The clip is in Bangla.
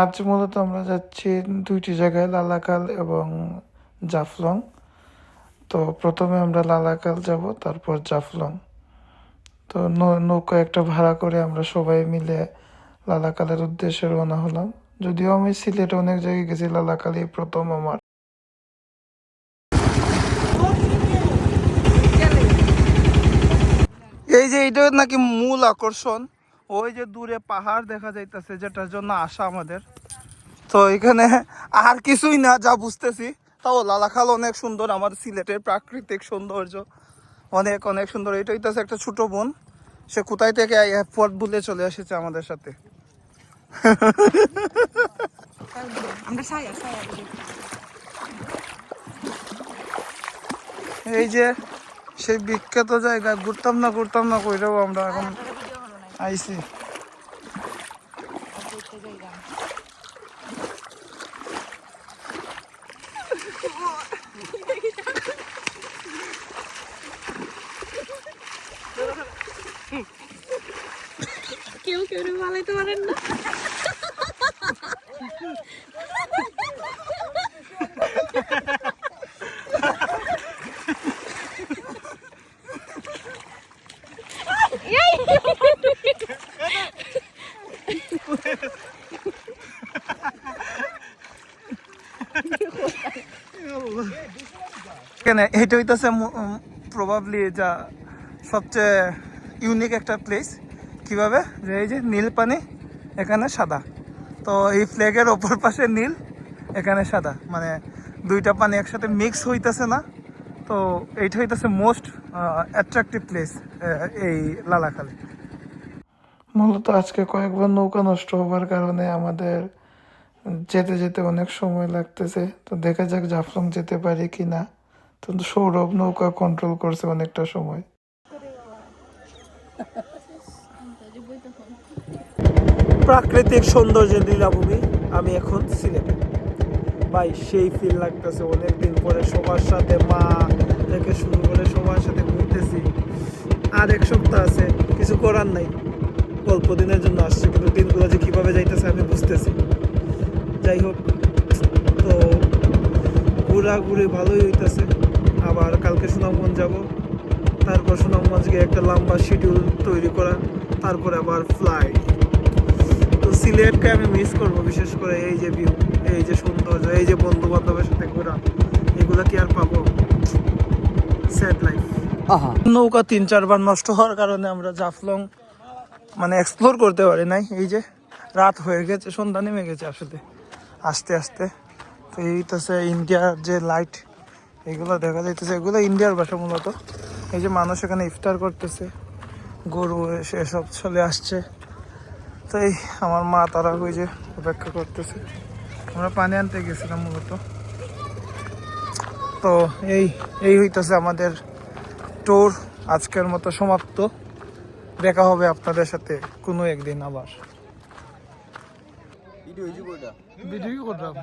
আজ মূলত আমরা যাচ্ছি দুইটি জায়গায়, লালাকাল এবং জাফলং। তো প্রথমে আমরা লালাকাল যাব, তারপর জাফলং। তো নৌকা একটা ভাড়া করে আমরা সবাই মিলে লালাকালের উদ্দেশ্যে রওনা হলাম। যদিও আমি সিলেটে অনেক জায়গায় গেছি, লালাকালই প্রথম আমার। এই যে এইটা নাকি মূল আকর্ষণ, ওই যে দূরে পাহাড় দেখা যাইতেছে, যেটার জন্য আসা আমাদের। তো এখানে আর কিছুই না যা বুঝতেছি, তাও লালাখাল অনেক সুন্দর। আমার সিলেটের প্রাকৃতিক সৌন্দর্য অনেক অনেক সুন্দর। এটা হইতেছে একটা ছোট বোন, সে কোথায় থেকে এয়ারপোর্ট ভুলে চলে এসেছে আমাদের সাথে। এই যে সেই বিখ্যাত জায়গা, ঘুরতাম না কইরাও আমরা এখন আইছি। কেউ কেউ বানাইতে পারেন না। এখানে এটা হইতেছে প্রবাবলি যা সবচেয়ে ইউনিক একটা প্লেস। কিভাবে যে এই যে নীল পানি, এখানে সাদা। তো এই ফ্ল্যাগের ওপর পাশে নীল, এখানে সাদা, মানে দুইটা পানি একসাথে মিক্স হইতেছে না। তো এইটা হইতেছে মোস্ট অ্যাট্রাকটিভ প্লেস এই লালাখালে। মূলত আজকে কয়েকবার নৌকা নষ্ট হবার কারণে আমাদের যেতে যেতে অনেক সময় লাগতেছে। তো দেখা যাক জাফলং যেতে পারি কি না। তো সৌরভ নৌকা কন্ট্রোল করছে অনেকটা সময়। প্রাকৃতিক সৌন্দর্যের লীলাভূমি। আমি এখন সিলেটে ভাই, সেই ফিল লাগতেছে। অনেকদিন পরে সবার সাথে, মা থেকে শুরু করে সবার সাথে ঘুরতেছি। আর এক সপ্তাহ আছে, কিছু করার নাই, অল্প দিনের জন্য আসছে, কিন্তু দিনগুলো যে কিভাবে যাইতেছে আমি বুঝতেছি। যাই হোক, তো ঘোরাঘুরি ভালোই হইতেছে। আবার কালকে সুনামগঞ্জ যাব, তারপর সুনামগঞ্জ গিয়ে একটা লম্বা শিডিউল তৈরি করা, তারপরে আবার ফ্লাইট। তো সিলেটকে আমি মিস করবো, বিশেষ করে এই যে ভিউ, এই যে সৌন্দর্য, এই যে বন্ধু বান্ধবের সাথে ঘোরা, এগুলো কি আর পাবো? Sad life. নৌকা 3-4 বার নষ্ট হওয়ার কারণে আমরা জাফলং মানে এক্সপ্লোর করতে পারি নাই। এই যে রাত হয়ে গেছে, সন্ধ্যা নেমে গেছে আসলে আস্তে আস্তে। তো এইটাছে ইন্ডিয়ার যে লাইট, এগুলো দেখা যাইতেছে, এগুলো ইন্ডিয়ার ভাষা মূলত। এই যে মানুষ এখানে ইফতার করতেছে, গরু এসে সব চলে আসছে। তো এই আমার মা তারা ওই যে অপেক্ষা করতেছে। আমরা পানি আনতে গেছিলাম মূলত। তো এই হইতেছে আমাদের ট্যুর আজকের মতো সমাপ্ত। দেখা হবে আপনাদের সাথে কোনো একদিন আবার। ভিডিও করলাম।